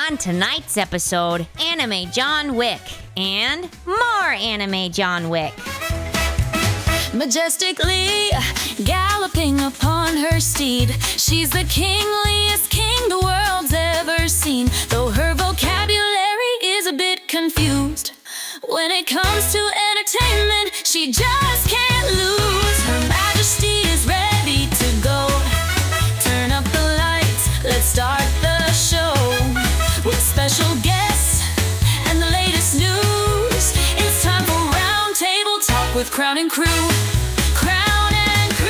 On tonight's episode, Anime John Wick and more Anime John Wick. Majestically galloping upon her steed, she's the kingliest king the world's ever seen. Though her vocabulary is a bit confused, when it comes to entertainment, she just can't lose. Her Majesty is ready to go. Turn up the lights, let's start the show with special guests and the latest news. It's time for Roundtable Talk with Crown and Crew. Crown and Crew.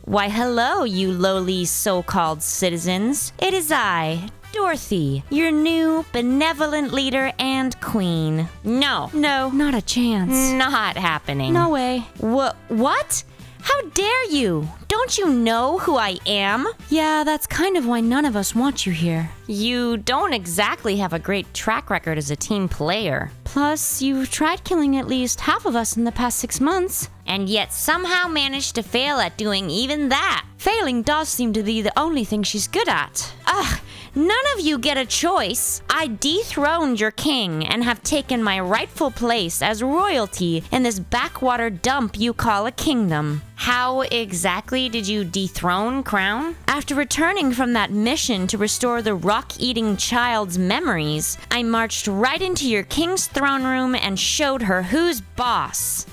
Why, hello, you lowly so-called citizens. It is I, Dorothy, your new benevolent leader and queen. No, Not a chance. not happening. No way. What? How dare you? Don't you know who I am? Yeah, that's kind of why none of us want you here. You don't exactly have a great track record as a team player. Plus, you've tried killing at least half of us in the past 6 months. And yet somehow managed to fail at doing even that. Failing does seem to be the only thing she's good at. Ugh, none of you get a choice. I dethroned your king and have taken my rightful place as royalty in this backwater dump you call a kingdom. How exactly did you dethrone Crown? After returning from that mission to restore the rock-eating child's memories, I marched right into your king's throne room and showed her who's boss.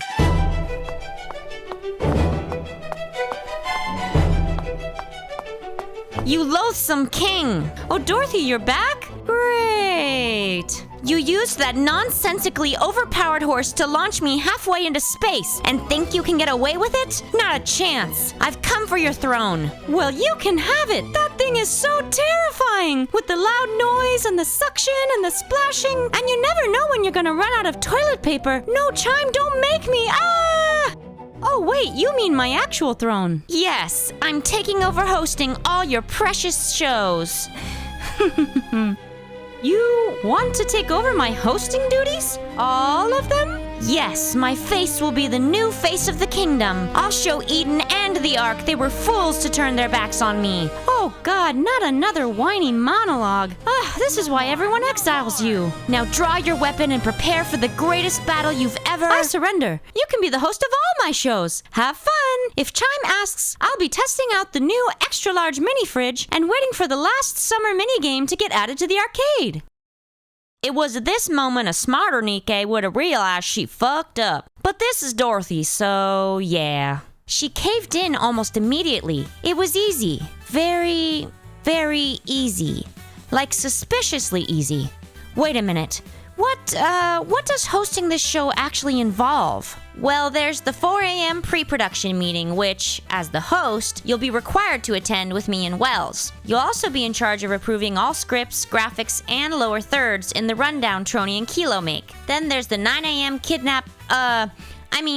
You loathsome king! Oh, Dorothy, you're back? Great! You used that nonsensically overpowered horse to launch me halfway into space and think you can get away with it? Not a chance! I've come for your throne! Well, you can have it! That thing is so terrifying! With the loud noise and the suction and the splashing, and you never know when you're gonna run out of toilet paper. No, Chime, don't make me! Ah! Oh, wait, you mean my actual throne? Yes, I'm taking over hosting all your precious shows. You want to take over my hosting duties? All of them? Yes, my face will be the new face of the kingdom. I'll show Eden and the Ark they were fools to turn their backs on me. Oh God, not another whiny monologue. This is why everyone exiles you. Now draw your weapon and prepare for the greatest battle you've ever... I surrender. You can be the host of all my shows. Have fun. If Chime asks, I'll be testing out the new extra-large mini-fridge and waiting for the last summer mini-game to get added to the arcade. It was at this moment a smarter Nikke would have realized she fucked up. But this is Dorothy, so yeah. She caved in almost immediately. It was easy. Very, very easy. Like suspiciously easy. Wait a minute. What does hosting this show actually involve? Well, there's the 4 a.m. pre-production meeting, which, as the host, you'll be required to attend with me and Wells. You'll also be in charge of approving all scripts, graphics, and lower thirds in the rundown Trony and Kilo make. Then there's the 9 a.m.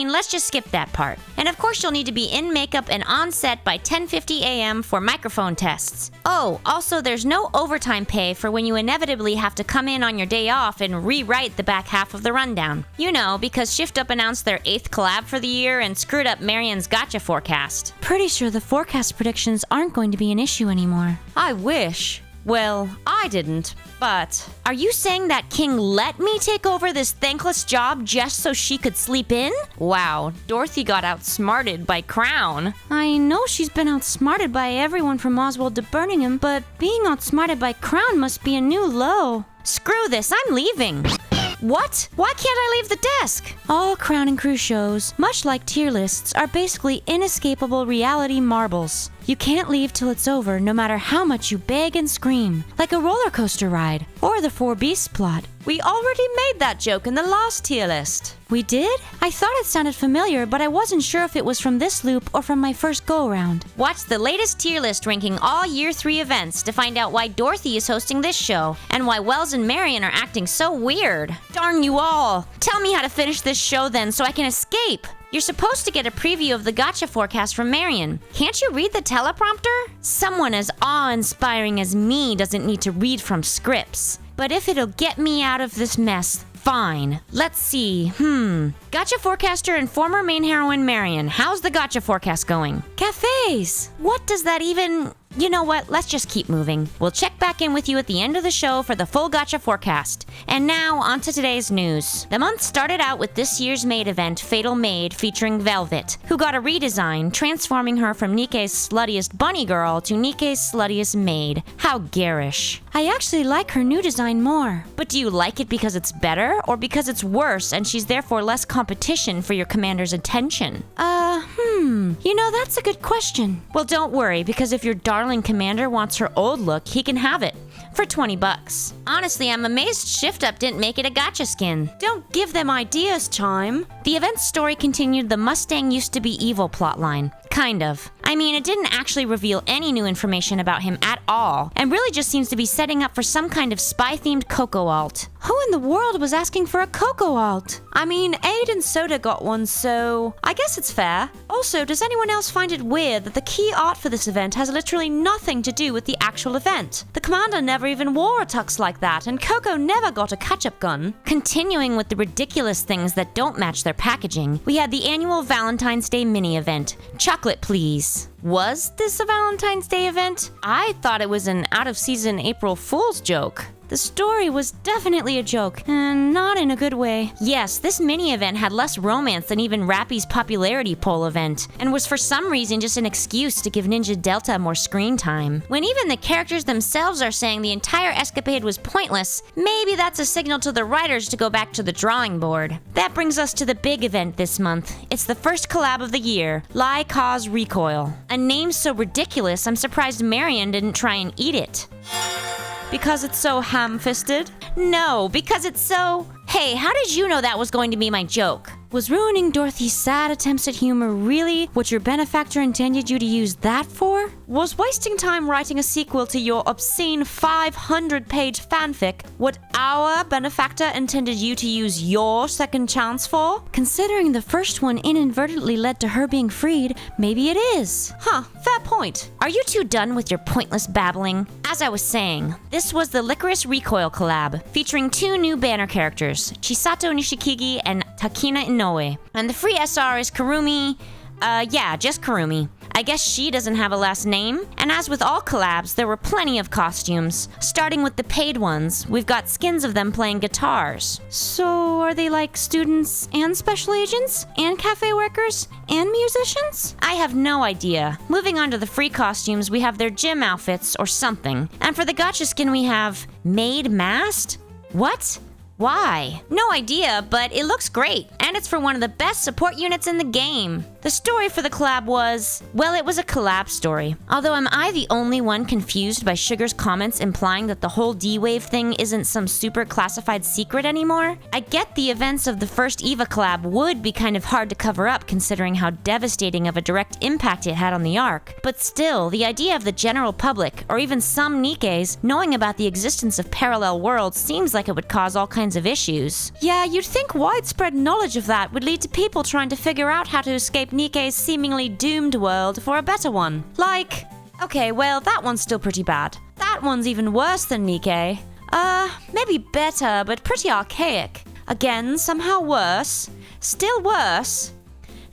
let's just skip that part. And of course you'll need to be in makeup and on set by 10:50 a.m. for microphone tests. Oh, also there's no overtime pay for when you inevitably have to come in on your day off and rewrite the back half of the rundown. You know, because Shift Up announced their 8th collab for the year and screwed up Marion's Gacha forecast. Pretty sure the forecast predictions aren't going to be an issue anymore. I wish. Well, I didn't, but... Are you saying that King let me take over this thankless job just so she could sleep in? Wow, Dorothy got outsmarted by Crown. I know she's been outsmarted by everyone from Oswald to Birmingham, but being outsmarted by Crown must be a new low. Screw this, I'm leaving. What? Why can't I leave the desk? All Crown and Crew shows, much like tier lists, are basically inescapable reality marbles. You can't leave till it's over, no matter how much you beg and scream, like a roller coaster ride, or the 4 Beasts plot. We already made that joke in the last tier list. We did? I thought it sounded familiar, but I wasn't sure if it was from this loop or from my first go-around. Watch the latest tier list ranking all Year 3 events to find out why Dorothy is hosting this show, and why Wells and Marion are acting so weird. Darn you all! Tell me how to finish this show then, so I can escape! You're supposed to get a preview of the Gacha forecast from Marion. Can't you read the teleprompter? Someone as awe-inspiring as me doesn't need to read from scripts. But if it'll get me out of this mess, fine. Let's see. Gacha forecaster and former main heroine Marion. How's the Gacha forecast going? Cafes! What does that even... You know what? Let's just keep moving. We'll check back in with you at the end of the show for the full Gacha forecast. And now, on to today's news. The month started out with this year's maid event, Fatal Maid, featuring Velvet, who got a redesign, transforming her from Nikke's sluttiest bunny girl to Nikke's sluttiest maid. How garish. I actually like her new design more. But do you like it because it's better, or because it's worse and she's therefore less competition for your commander's attention? You know, that's a good question. Well, don't worry, because if your darling commander wants her old look, he can have it. For $20. Honestly, I'm amazed Shift Up didn't make it a Gacha skin. Don't give them ideas, Chim. The event's story continued the Mustang used to be evil plotline. Kind of. I mean, it didn't actually reveal any new information about him at all, and really just seems to be setting up for some kind of spy-themed Coco alt. Who in the world was asking for a Coco alt? I mean, Aid and Soda got one, so I guess it's fair. Also, does anyone else find it weird that the key art for this event has literally nothing to do with the actual event? The commander never even wore a tux like that, and Coco never got a catch-up gun. Continuing with the ridiculous things that don't match their packaging, we had the annual Valentine's Day mini-event, Chocolate Please. Was this a Valentine's Day event? I thought it was an out-of-season April Fool's joke. The story was definitely a joke, and not in a good way. Yes, this mini-event had less romance than even Rappy's popularity poll event, and was for some reason just an excuse to give Ninja Delta more screen time. When even the characters themselves are saying the entire escapade was pointless, maybe that's a signal to the writers to go back to the drawing board. That brings us to the big event this month. It's the first collab of the year, Lie Cause Recoil. A name so ridiculous, I'm surprised Marion didn't try and eat it. Because it's so ham-fisted? No, because it's so... Hey, how did you know that was going to be my joke? Was ruining Dorothy's sad attempts at humor really what your benefactor intended you to use that for? Was wasting time writing a sequel to your obscene 500-page fanfic what our benefactor intended you to use your second chance for? Considering the first one inadvertently led to her being freed, maybe it is. Huh, fair point. Are you two done with your pointless babbling? As I was saying, this was the Licorice Recoil collab, featuring two new banner characters, Chisato Nishikigi and Takina Inoue. And the free SR is Kurumi. Just Kurumi. I guess she doesn't have a last name. And as with all collabs, there were plenty of costumes. Starting with the paid ones, we've got skins of them playing guitars. So are they like students and special agents? And cafe workers? And musicians? I have no idea. Moving on to the free costumes, we have their gym outfits or something. And for the gacha skin, we have Maid Masked? What? Why? No idea, but it looks great, and it's for one of the best support units in the game. The story for the collab was, well, it was a collab story. Although am I the only one confused by Sugar's comments implying that the whole D-Wave thing isn't some super classified secret anymore? I get the events of the first EVA collab would be kind of hard to cover up considering how devastating of a direct impact it had on the arc, but still, the idea of the general public, or even some Nikkes, knowing about the existence of parallel worlds seems like it would cause all kinds of issues. Yeah, you'd think widespread knowledge of that would lead to people trying to figure out how to escape Nikke's seemingly doomed world for a better one. Like, okay, well, that one's still pretty bad. That one's even worse than Nikke. Maybe better, but pretty archaic. Again, somehow worse. Still worse.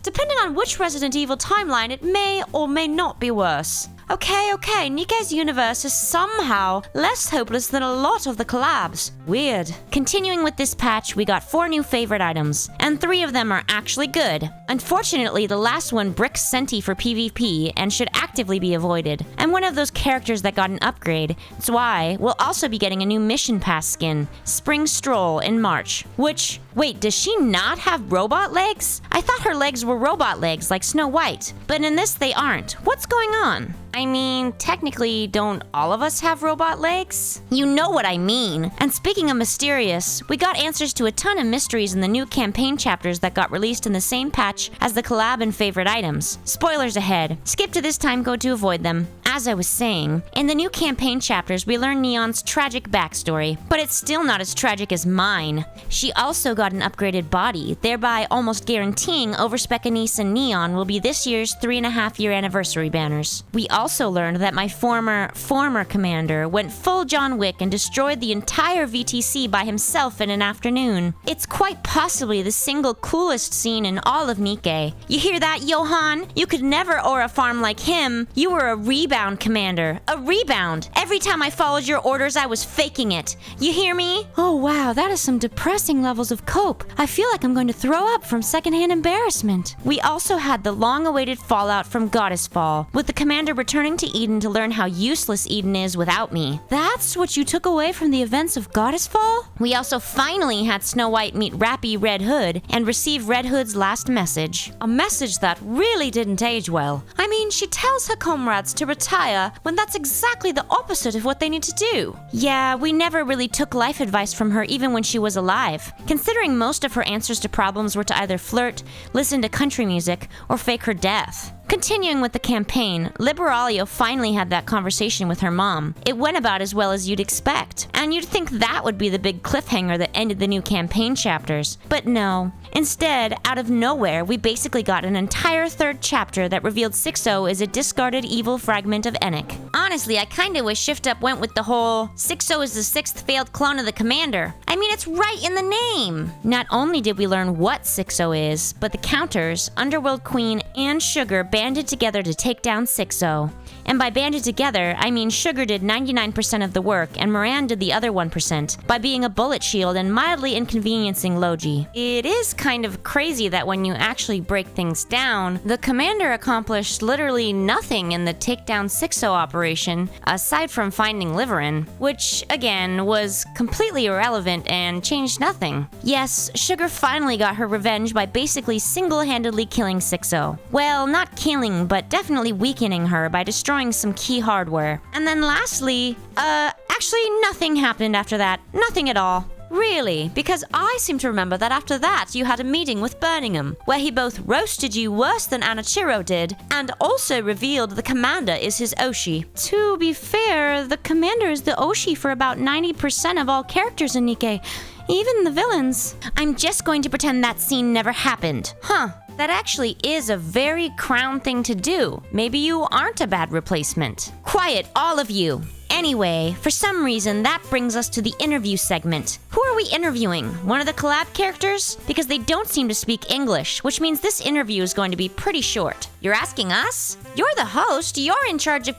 Depending on which Resident Evil timeline, it may or may not be worse. Okay, Nikke's universe is somehow less hopeless than a lot of the collabs. Weird. Continuing with this patch, we got 4 new favorite items, and 3 of them are actually good. Unfortunately, the last one bricks Senti for PvP and should actively be avoided. And one of those characters that got an upgrade, Zwei, will also be getting a new Mission Pass skin, Spring Stroll, in March. Which, wait, does she not have robot legs? I thought her legs were robot legs like Snow White, but in this they aren't. What's going on? I mean, technically, don't all of us have robot legs? You know what I mean. And speaking of mysterious, we got answers to a ton of mysteries in the new campaign chapters that got released in the same patch as the collab and favorite items. Spoilers ahead. Skip to this time code to avoid them. As I was saying, in the new campaign chapters, we learn Neon's tragic backstory, but it's still not as tragic as mine. She also got an upgraded body, thereby almost guaranteeing Overspec Anise and Neon will be this year's 3.5-year anniversary banners. We also learned that my former commander went full John Wick and destroyed the entire VTC by himself in an afternoon. It's quite possibly the single coolest scene in all of Nikke. You hear that, Johan? You could never aura farm like him. You were a rebound rebound, Commander. A rebound. Every time I followed your orders, I was faking it. You hear me? Oh wow, that is some depressing levels of cope. I feel like I'm going to throw up from secondhand embarrassment. We also had the long-awaited fallout from Goddess Fall, with the Commander returning to Eden to learn how useless Eden is without me. That's what you took away from the events of Goddess Fall? We also finally had Snow White meet Rappy Red Hood and receive Red Hood's last message. A message that really didn't age well. I mean, she tells her comrades to retire when that's exactly the opposite of what they need to do. Yeah, we never really took life advice from her even when she was alive, considering most of her answers to problems were to either flirt, listen to country music, or fake her death. Continuing with the campaign, Liberalia finally had that conversation with her mom. It went about as well as you'd expect, and you'd think that would be the big cliffhanger that ended the new campaign chapters. But no. Instead, out of nowhere, we basically got an entire third chapter that revealed 6-0 is a discarded evil fragment of Enoch. Honestly, I kinda wish Shift Up went with the whole 6-0 is the sixth failed clone of the Commander. I mean, it's right in the name! Not only did we learn what 6-0 is, but the Counters, Underworld Queen, and Sugar banded together to take down 6-0. And by banded together, I mean Sugar did 99% of the work and Moran did the other 1% by being a bullet shield and mildly inconveniencing Logi. It is kind of crazy that when you actually break things down, the Commander accomplished literally nothing in the takedown 6-0 operation aside from finding Liverin, which again was completely irrelevant and changed nothing. Yes, Sugar finally got her revenge by basically single-handedly killing 6-0. Well, not killing, but definitely weakening her by destroying some key hardware. And then lastly, actually nothing happened after that. Nothing at all. Really? Because I seem to remember that after that you had a meeting with Birmingham, where he both roasted you worse than Anachiro did, and also revealed the Commander is his Oshi. To be fair, the Commander is the Oshi for about 90% of all characters in Nikke, even the villains. I'm just going to pretend that scene never happened. Huh. That actually is a very Crown thing to do. Maybe you aren't a bad replacement. Quiet, all of you. Anyway, for some reason, that brings us to the interview segment. Who are we interviewing? One of the Collab characters? Because they don't seem to speak English, which means this interview is going to be pretty short. You're asking us? You're the host. You're in charge of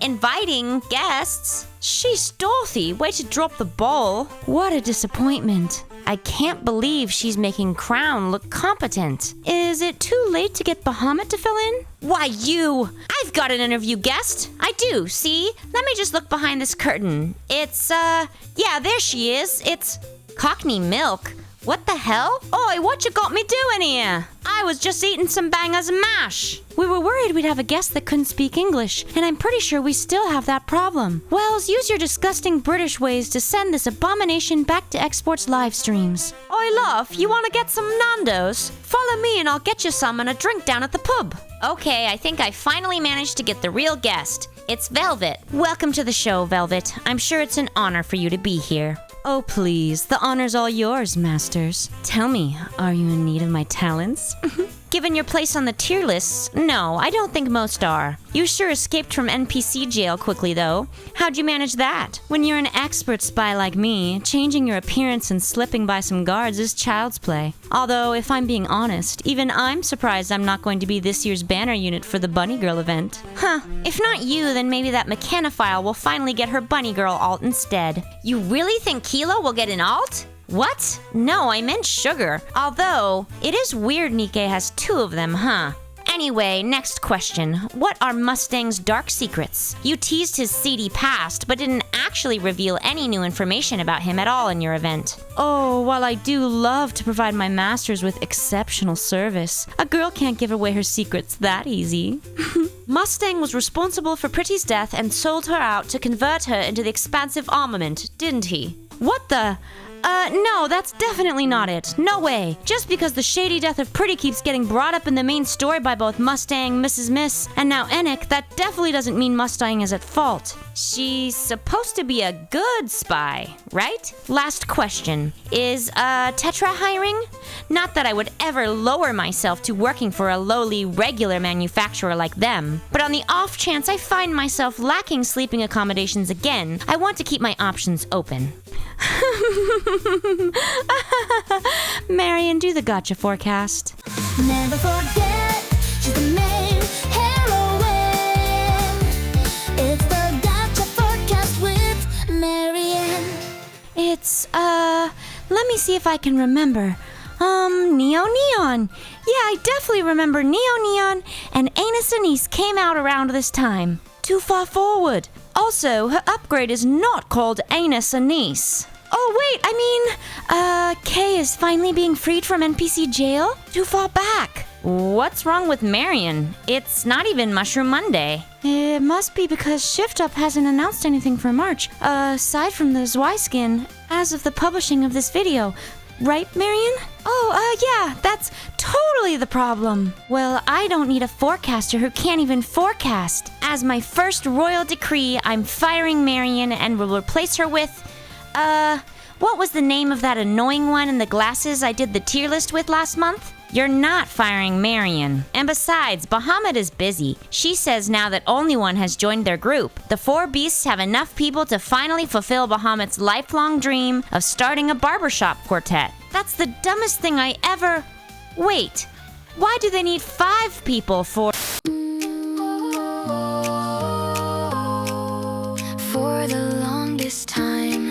inviting guests. Sheesh, Dorothy, way to drop the ball. What a disappointment. I can't believe she's making Crown look competent. Is it too late to get Bahamut to fill in? Why, I've got an interview guest. I do, see? Let me just look behind this curtain. It's, yeah, there she is. It's Cockney Milk. What the hell? Oi, what you got me doing here? I was just eating some bangers and mash. We were worried we'd have a guest that couldn't speak English, and I'm pretty sure we still have that problem. Wells, use your disgusting British ways to send this abomination back to Export's live streams. Oi, love, you want to get some Nando's? Follow me and I'll get you some and a drink down at the pub. Okay, I think I finally managed to get the real guest. It's Velvet. Welcome to the show, Velvet. I'm sure it's an honor for you to be here. Oh, please. The honor's all yours, masters. Tell me, are you in need of my talents? Given your place on the tier lists, no, I don't think most are. You sure escaped from NPC jail quickly, though. How'd you manage that? When you're an expert spy like me, changing your appearance and slipping by some guards is child's play. Although, if I'm being honest, even I'm surprised I'm not going to be this year's banner unit for the Bunny Girl event. Huh, if not you, then maybe that Mechanophile will finally get her Bunny Girl alt instead. You really think Kilo will get an alt? What? No, I meant Sugar. Although, it is weird Nikke has two of them, huh? Anyway, next question. What are Mustang's dark secrets? You teased his seedy past, but didn't actually reveal any new information about him at all in your event. Oh, while I do love to provide my masters with exceptional service, a girl can't give away her secrets that easy. Mustang was responsible for Pretty's death and sold her out to convert her into the expansive armament, didn't he? What the? No, that's definitely not it. No way. Just because the shady death of Pretty keeps getting brought up in the main story by both Mustang, Mrs. Miss, and now Enoch, that definitely doesn't mean Mustang is at fault. She's supposed to be a good spy, right? Last question. Is, Tetra hiring? Not that I would ever lower myself to working for a lowly, regular manufacturer like them, but on the off chance I find myself lacking sleeping accommodations again, I want to keep my options open. Marion, do the Gacha forecast. Never forget, she's the main heroine. me see if I can remember. Neo Neon. Yeah, I definitely remember Neo Neon, and Anus Anise came out around this time. Too far forward. Also, her upgrade is not called Anus Anise. Oh, wait, Kay is finally being freed from NPC jail? Too far back. What's wrong with Marion? It's not even Mushroom Monday. It must be because Shift Up hasn't announced anything for March, aside from the Zwei skin, as of the publishing of this video. Right, Marion? Oh, yeah, that's totally the problem. Well, I don't need a forecaster who can't even forecast. As my first royal decree, I'm firing Marion and will replace her with, what was the name of that annoying one in the glasses I did the tier list with last month? You're not firing Marion. And besides, Bahamut is busy. She says now that only one has joined their group. The 4 beasts have enough people to finally fulfill Bahamut's lifelong dream of starting a barbershop quartet. That's the dumbest thing I ever... Wait, why do they need 5 people for... For the longest time.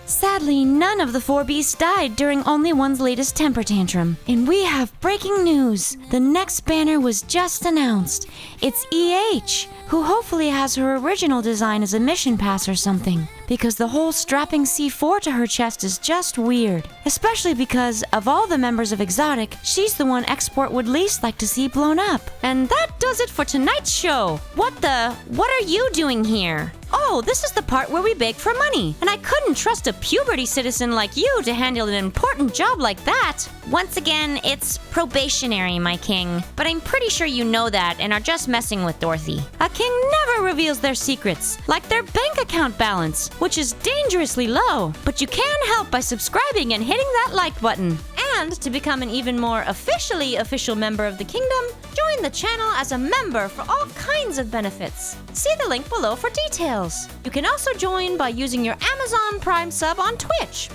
Sadly, none of the 4 beasts died during Only One's latest temper tantrum. And we have breaking news. The next banner was just announced. It's EH, who hopefully has her original design as a mission pass or something. Because the whole strapping C4 to her chest is just weird. Especially because, of all the members of Exotic, she's the one Export would least like to see blown up. And that does it for tonight's show. What are you doing here? Oh, this is the part where we beg for money. And I couldn't trust a puberty citizen like you to handle an important job like that. Once again, it's probationary, my king. But I'm pretty sure you know that and are just messing with Dorothy. A king never reveals their secrets, like their bank account balance, which is dangerously low. But you can help by subscribing and hitting that like button. And to become an even more official member of the kingdom, join the channel as a member for all kinds of benefits. See the link below for details. You can also join by using your Amazon Prime sub on Twitch.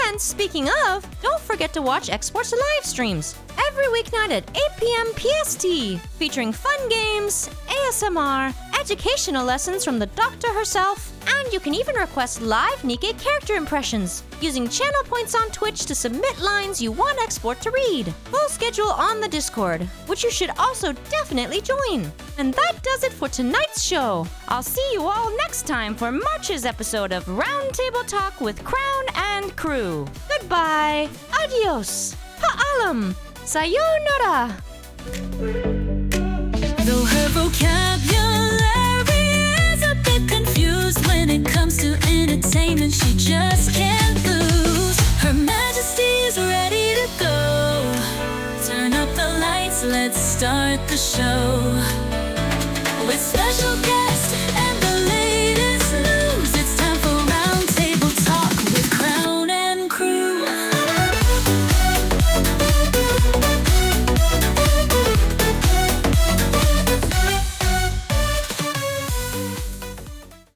And speaking of, don't forget to watch Export's live streams every weeknight at 8 p.m. PST, featuring fun games, ASMR, educational lessons from the doctor herself, and you can even request live Nikke character impressions using channel points on Twitch to submit lines you want Export to read. Full schedule on the Discord, which you should also definitely join. And that does it for tonight's show. I'll see you all next time for March's episode of Roundtable Talk with Crown and Crew. Goodbye, adios, pa'alam, sayonara. Though her vocabulary is a bit confused when it comes to entertainment, she just can't lose. Her Majesty is ready to go. Turn up the lights, let's start the show. With special guests